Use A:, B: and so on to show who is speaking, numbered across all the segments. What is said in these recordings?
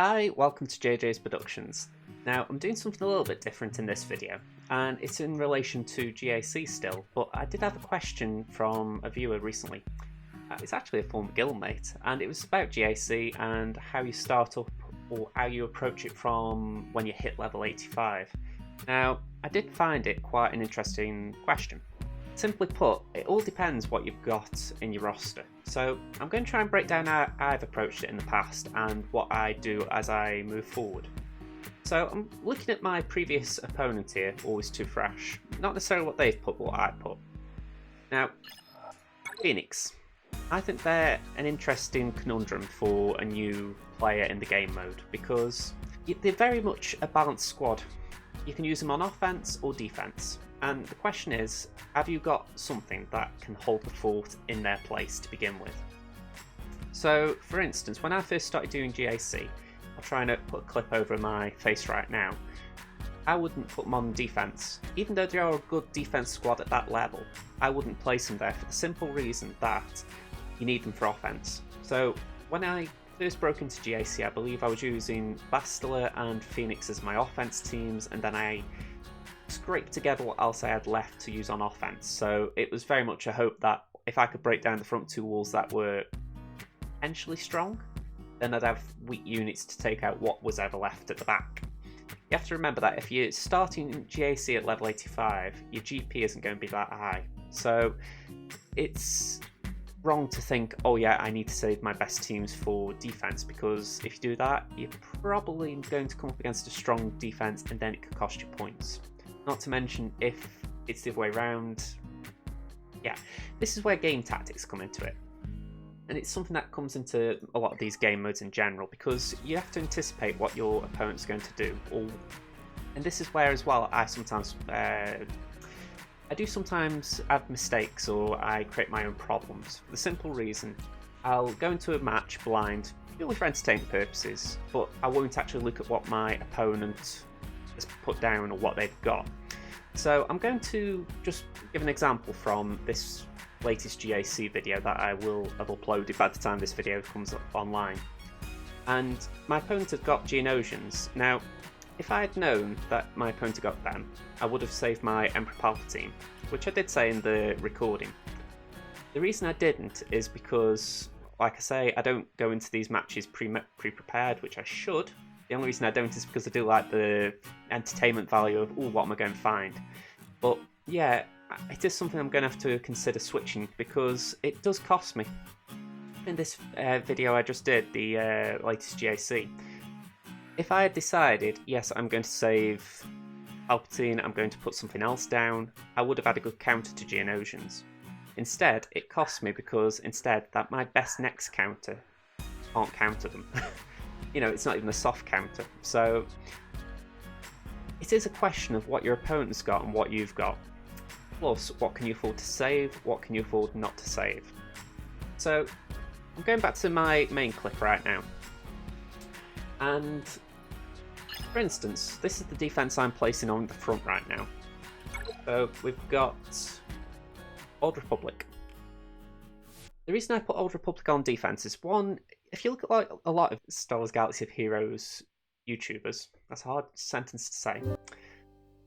A: Hi, welcome to JJ's Productions. Now, I'm doing something a little bit different in this video, and it's in relation to GAC still, but I did have a question from a viewer recently. It's actually a former guildmate, and it was about GAC and how you start up or how you approach it from when you hit level 85. Now, I did find it quite an interesting question. Simply put, it all depends what you've got in your roster. So I'm going to try and break down how I've approached it in the past and what I do as I move forward. So I'm looking at my previous opponent here, Always Too Fresh. Not necessarily what they've put, but what I put. Now, Phoenix. I think they're an interesting conundrum for a new player in the game mode because they're very much a balanced squad. You can use them on offense or defense. And the question is, have you got something that can hold the fort in their place to begin with? So, for instance, when I first started doing GAC, I'll try and put a clip over my face right now, I wouldn't put them on defense. Even though they are a good defense squad at that level, I wouldn't place them there for the simple reason that you need them for offense. So, when I first broke into GAC, I believe I was using Bastila and Phoenix as my offense teams, and then I scrape together what else I had left to use on offense. So it was very much a hope that if I could break down the front two walls that were potentially strong, then I'd have weak units to take out what was ever left at the back. You have to remember that if you're starting GAC at level 85, your GP isn't going to be that high. So it's wrong to think, oh yeah, I need to save my best teams for defense, because if you do that, you're probably going to come up against a strong defense and then it could cost you points. Not to mention if it's the other way around. Yeah, this is where game tactics come into it. And it's something that comes into a lot of these game modes in general, because you have to anticipate what your opponent's going to do. And this is where as well I sometimes sometimes have mistakes, or I create my own problems. For the simple reason, I'll go into a match blind, purely for entertainment purposes, but I won't actually look at what my opponent has put down or what they've got. So I'm going to just give an example from this latest GAC video that I will have uploaded by the time this video comes up online. And my opponent had got Geonosians. Now, if I had known that my opponent had got them, I would have saved my Emperor Palpatine, which I did say in the recording. The reason I didn't is because, like I say, I don't go into these matches pre-prepared, which I should. The only reason I don't is because I do like the entertainment value of, what am I going to find? But yeah, it is something I'm going to have to consider switching, because it does cost me. In this video I just did, the latest GAC, if I had decided, yes, I'm going to save Palpatine, I'm going to put something else down, I would have had a good counter to Geonosians. Instead, it cost me because instead that my best next counter can't counter them. You know, it's not even a soft counter. So it is a question of what your opponent's got and what you've got. Plus, what can you afford to save, what can you afford not to save. So I'm going back to my main clip right now. And for instance, this is the defense I'm placing on the front right now. So we've got Old Republic. The reason I put Old Republic on defense is, one, if you look at like a lot of Star Wars Galaxy of Heroes YouTubers, that's a hard sentence to say,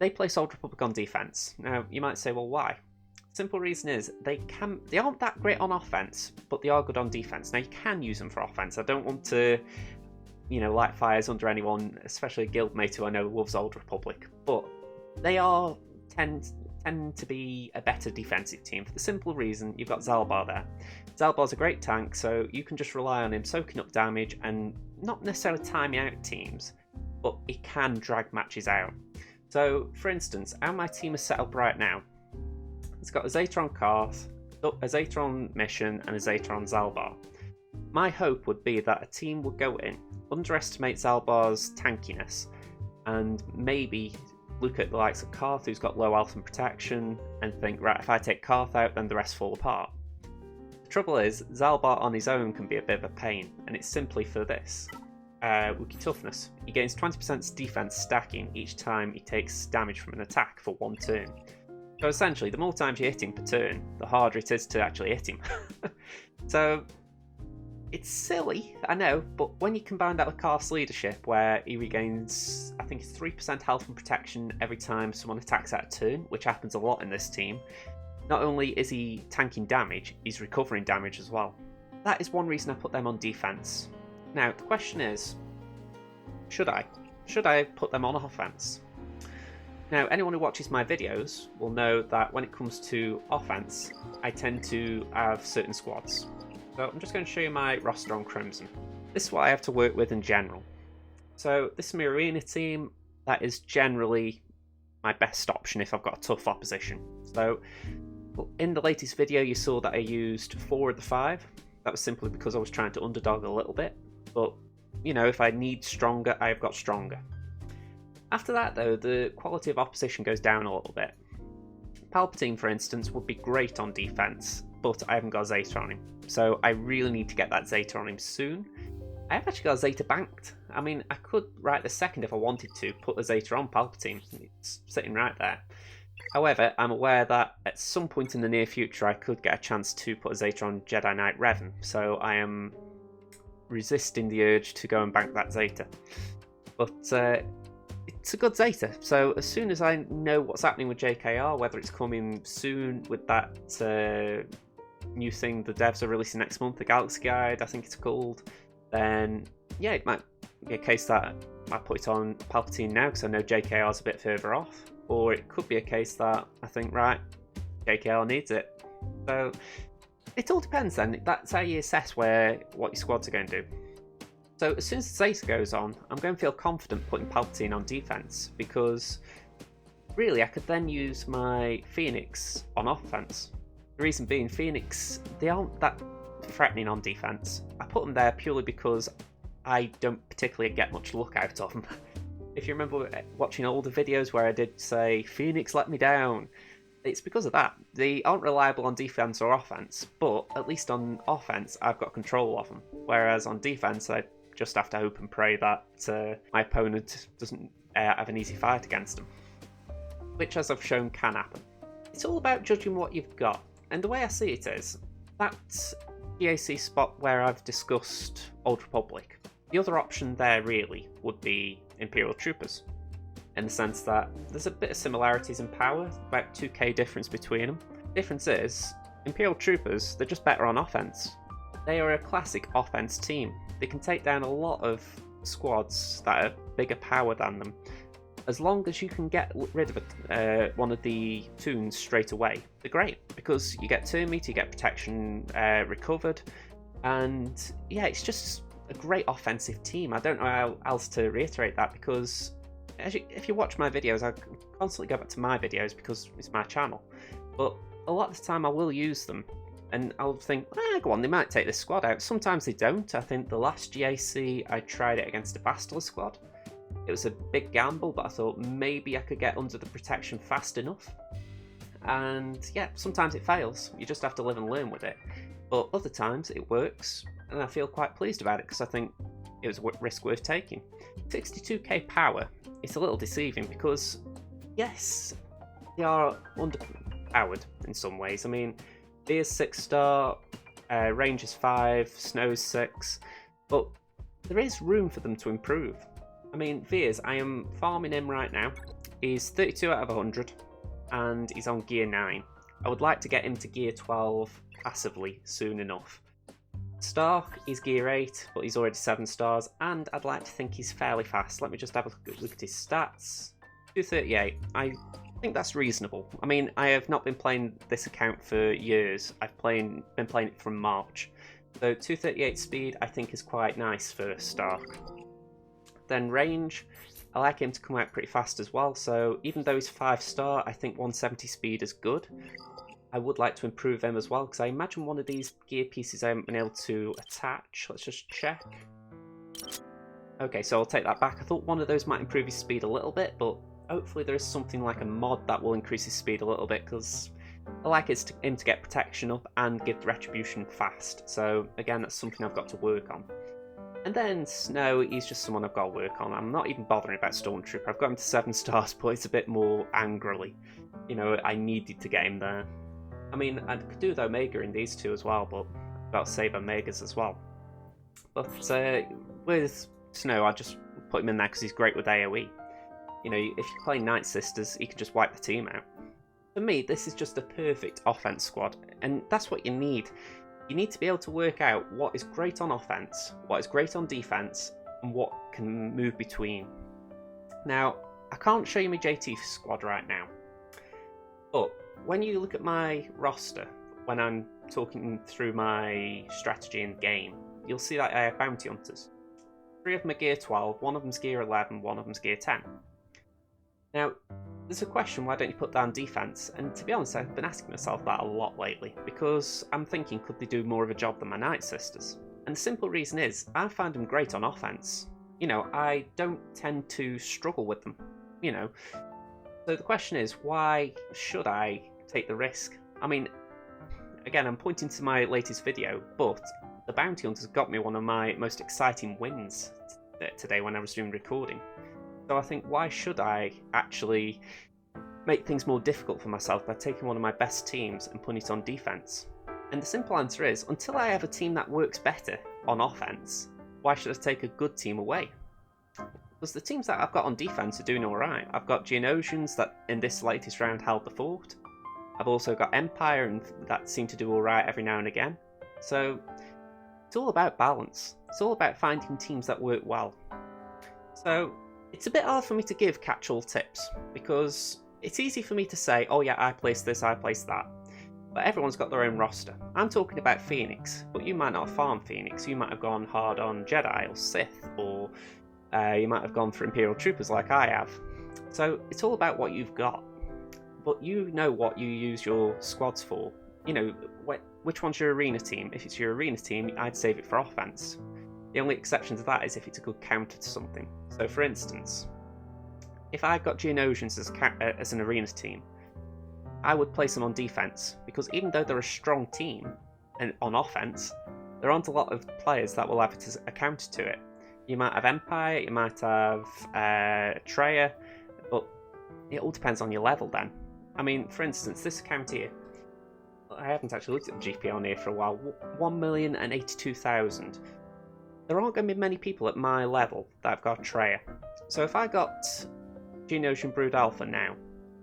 A: they place Old Republic on defense. Now, you might say, well, why? Simple reason is they aren't that great on offense, but they are good on defense. Now, you can use them for offense. I don't want to, light fires under anyone, especially a guildmate who I know loves Old Republic, but they tend to be a better defensive team for the simple reason you've got Zalbar there. Zalbar's a great tank, so you can just rely on him soaking up damage and not necessarily timing out teams, but he can drag matches out. So, for instance, how my team is set up right now, it's got a Zatron Karth, a Zatron Mission, and a Zatron Zalbar. My hope would be that a team would go in, underestimate Zalbar's tankiness, and maybe look at the likes of Karth, who's got low health and protection, and think, right, if I take Karth out, then the rest fall apart. The trouble is, Zalbar on his own can be a bit of a pain, and it's simply for this. Wookiee Toughness. He gains 20% defense stacking each time he takes damage from an attack for one turn. So essentially, the more times you hit him per turn, the harder it is to actually hit him. So It's silly, I know, but when you combine that with Karth's leadership, where he regains, I think it's 3% health and protection every time someone attacks out of turn, which happens a lot in this team, not only is he tanking damage, he's recovering damage as well. That is one reason I put them on defense. Now, the question is, should I? Should I put them on offense? Now, anyone who watches my videos will know that when it comes to offense, I tend to have certain squads. So I'm just going to show you my roster on Crimson. This is what I have to work with in general. So this is my arena team. That is generally my best option if I've got a tough opposition. So in the latest video you saw that I used 4 of the 5. That was simply because I was trying to underdog a little bit. But, you know, if I need stronger, I've got stronger. After that though, the quality of opposition goes down a little bit. Palpatine, for instance, would be great on defense, but I haven't got a Zeta on him. So I really need to get that Zeta on him soon. I have actually got a Zeta banked. I mean, I could right this second if I wanted to put a Zeta on Palpatine. It's sitting right there. However, I'm aware that at some point in the near future I could get a chance to put a Zeta on Jedi Knight Revan. So I am resisting the urge to go and bank that Zeta. But it's a good Zeta. So as soon as I know what's happening with JKR, whether it's coming soon with that new thing the devs are releasing next month, the Galaxy Guide, I think it's called, then yeah, it might be a case that I put it on Palpatine now because I know JKR's a bit further off, or it could be a case that I think, right, JKR needs it. So it all depends then. That's how you assess what your squads are going to do. So as soon as the Zeta goes on, I'm going to feel confident putting Palpatine on defense, because really I could then use my Phoenix on offense. The reason being, Phoenix, they aren't that threatening on defense. I put them there purely because I don't particularly get much luck out of them. If you remember watching older videos where I did say, Phoenix let me down, it's because of that. They aren't reliable on defense or offense, but at least on offense I've got control of them. Whereas on defense I just have to hope and pray that my opponent doesn't have an easy fight against them. Which, as I've shown, can happen. It's all about judging what you've got. And the way I see it is, that GAC spot where I've discussed Old Republic, the other option there really would be Imperial Troopers, in the sense that there's a bit of similarities in power, about 2k difference between them. The difference is, Imperial Troopers, they're just better on offense. They are a classic offense team. They can take down a lot of squads that are bigger power than them. As long as you can get rid of one of the toons straight away, they're great, because you get turn meter, you get protection recovered, and yeah, it's just a great offensive team. I don't know how else to reiterate that, because if you watch my videos, I constantly go back to my videos because it's my channel, but a lot of the time I will use them, and I'll think, go on, they might take this squad out. Sometimes they don't. I think the last GAC I tried it against a Bastila squad. It was a big gamble, but I thought maybe I could get under the protection fast enough. And yeah, sometimes it fails. You just have to live and learn with it. But other times it works, and I feel quite pleased about it because I think it was a risk worth taking. 62k power, it's a little deceiving because, yes, they are underpowered in some ways. I mean, Veer's 6-star, range is 5, snow's 6, but there is room for them to improve. I mean, Veers, I am farming him right now. He's 32 out of 100, and he's on gear 9. I would like to get him to gear 12 passively soon enough. Stark is gear 8, but he's already 7 stars, and I'd like to think he's fairly fast. Let me just have a look at his stats. 238. I think that's reasonable. I mean, I have not been playing this account for years. I've been playing it from March. So 238 speed I think is quite nice for Stark. Then range, I like him to come out pretty fast as well, so even though he's 5-star, I think 170 speed is good. I would like to improve him as well, because I imagine one of these gear pieces I haven't been able to attach. Let's just check. Okay, so I'll take that back. I thought one of those might improve his speed a little bit, but hopefully there is something like a mod that will increase his speed a little bit, because I like him to get protection up and give retribution fast. So again, that's something I've got to work on. And then Snow, he's just someone I've got to work on. I'm not even bothering about Stormtrooper. I've got him to 7 stars, but it's a bit more angrily. You know, I needed to get him there. I mean, I could do the Omega in these two as well, but I've got to save Omegas as well. But with Snow, I just put him in there because he's great with AoE. You know, if you play Night Sisters, you can just wipe the team out. For me, this is just a perfect offense squad, and that's what you need. You need to be able to work out what is great on offense, what is great on defense, and what can move between. Now, I can't show you my JT squad right now, but when you look at my roster, when I'm talking through my strategy in game, you'll see that I have bounty hunters. 3 of them are gear 12, 1 of them's gear 11, 1 of them's gear 10. Now, there's a question, why don't you put down defense? And to be honest, I've been asking myself that a lot lately, because I'm thinking, could they do more of a job than my Night Sisters? And the simple reason is, I find them great on offense. You know, I don't tend to struggle with them, you know. So the question is, why should I take the risk? I mean, again, I'm pointing to my latest video, but the bounty hunters got me one of my most exciting wins today when I was doing recording. So I think, why should I actually make things more difficult for myself by taking one of my best teams and putting it on defense? And the simple answer is, until I have a team that works better on offense, why should I take a good team away? Because the teams that I've got on defense are doing alright. I've got Geonosians that in this latest round held the fort. I've also got Empire, and that seem to do alright every now and again. So it's all about balance. It's all about finding teams that work well. So it's a bit hard for me to give catch-all tips, because it's easy for me to say, oh yeah, I placed this, I placed that. But everyone's got their own roster. I'm talking about Phoenix, but you might not have farmed Phoenix. You might have gone hard on Jedi or Sith, or you might have gone for Imperial Troopers like I have. So it's all about what you've got. But you know what you use your squads for. You know, which one's your arena team? If it's your arena team, I'd save it for offense. The only exception to that is if it's a good counter to something. So for instance, if I got Geonosians as an arena team, I would place them on defense, because even though they're a strong team and on offense, there aren't a lot of players that will have it as a counter to it. You might have Empire, you might have Treya, but it all depends on your level then. I mean, for instance, this account here, I haven't actually looked at the GP on here for a while, 1,082,000. There aren't going to be many people at my level that have got Treya. So if I got Geonosian Brood Alpha now,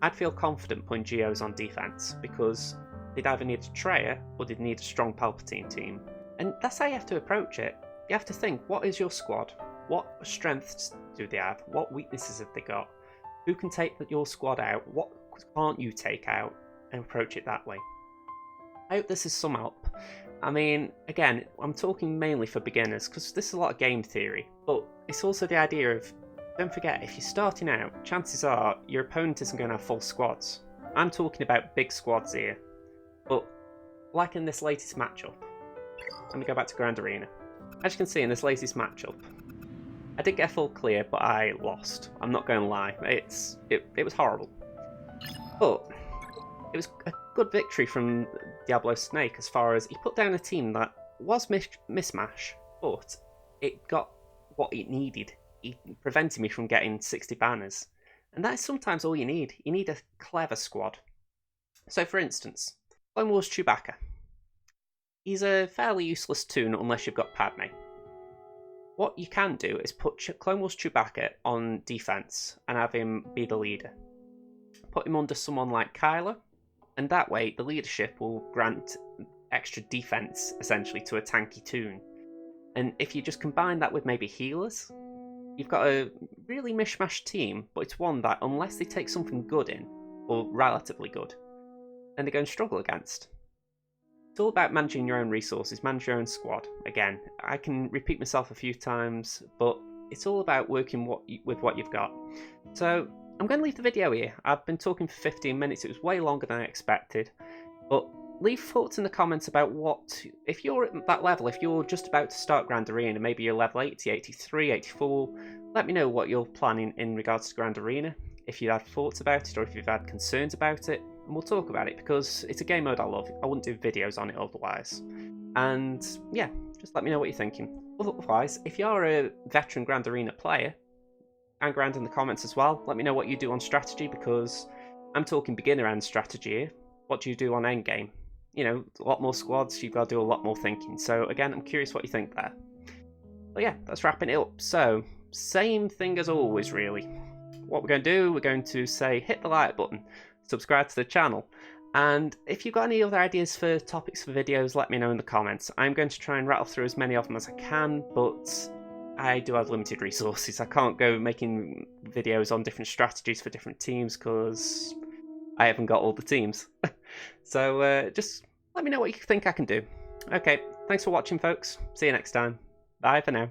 A: I'd feel confident putting Geos on defense, because they'd either need a Treya or they'd need a strong Palpatine team. And that's how you have to approach it. You have to think, what is your squad? What strengths do they have? What weaknesses have they got? Who can take your squad out? What can't you take out? And approach it that way. I hope this is some help. I mean, again, I'm talking mainly for beginners, because this is a lot of game theory, but it's also the idea of, don't forget, if you're starting out, chances are your opponent isn't going to have full squads. I'm talking about big squads here, but like in this latest matchup, let me go back to Grand Arena. As you can see in this latest matchup, I did get a full clear, but I lost. I'm not going to lie, it was horrible. But it was a good victory from Diablo Snake, as far as he put down a team that was mismatch, but it got what it needed. It prevented me from getting 60 banners. And that is sometimes all you need. You need a clever squad. So for instance, Clone Wars Chewbacca. He's a fairly useless toon unless you've got Padme. What you can do is put Clone Wars Chewbacca on defense and have him be the leader. Put him under someone like Kylo, and that way the leadership will grant extra defense, essentially, to a tanky toon. And if you just combine that with maybe healers, you've got a really mishmash team, but it's one that, unless they take something good in, or relatively good, then they're going to struggle against. It's all about managing your own resources, manage your own squad. Again, I can repeat myself a few times, but it's all about working with what you've got. So I'm going to leave the video here. I've been talking for 15 minutes. It was way longer than I expected. But leave thoughts in the comments about what, if you're at that level, if you're just about to start Grand Arena, maybe you're level 80, 83, 84, let me know what you're planning in regards to Grand Arena, if you had thoughts about it or if you've had concerns about it, and we'll talk about it, because it's a game mode I love. I wouldn't do videos on it otherwise. And yeah, just let me know what you're thinking. Otherwise, if you're a veteran Grand Arena player, hang around in the comments as well. Let me know what you do on strategy, because I'm talking beginner and strategy here. What do you do on endgame? You know, a lot more squads, you've got to do a lot more thinking. So again, I'm curious what you think there. But yeah, that's wrapping it up. So, same thing as always, really. What we're going to do, we're going to say hit the like button, subscribe to the channel, and if you've got any other ideas for topics for videos, let me know in the comments. I'm going to try and rattle through as many of them as I can, but I do have limited resources. I can't go making videos on different strategies for different teams because I haven't got all the teams. So just let me know what you think I can do. Okay, thanks for watching, folks. See you next time. Bye for now.